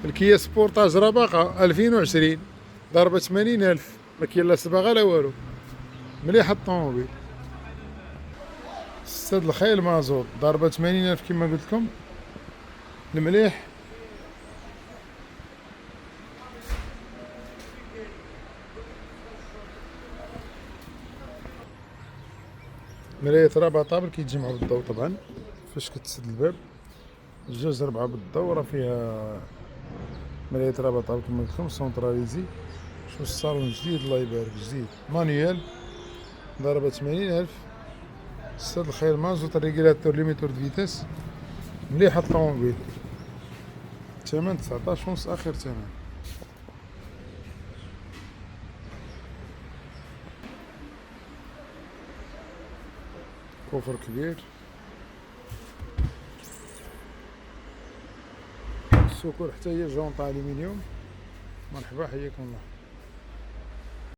الكيا سبورتاج رباقة 2020 ضربة 80,000، ما كاين لا صباغة لا والو، مليحة الطوموبيل. ستاد الخيل مازوط ضربة 80,000 كما قلت لكم، المليح. مراية رابعة طابل كيتجمعو بالضو طبعا فاش كتسد الباب، جوج ربعة بالضو، راه فيها مراية رابعة طابل كما قلت لكم سونطراليزي. شوف الصالون جديد الله يبارك، جديد مانيوال ضربة 80,000. ستاد الخيل مازوط ريغيلاتور ليميتور دو فيتاس، مليحة الطوموبيل. الثمن 19 ونص اخر ثمن. كوفر كبير، السكور حتى هي جونطة الومنيوم. مرحبا، حياكم الله.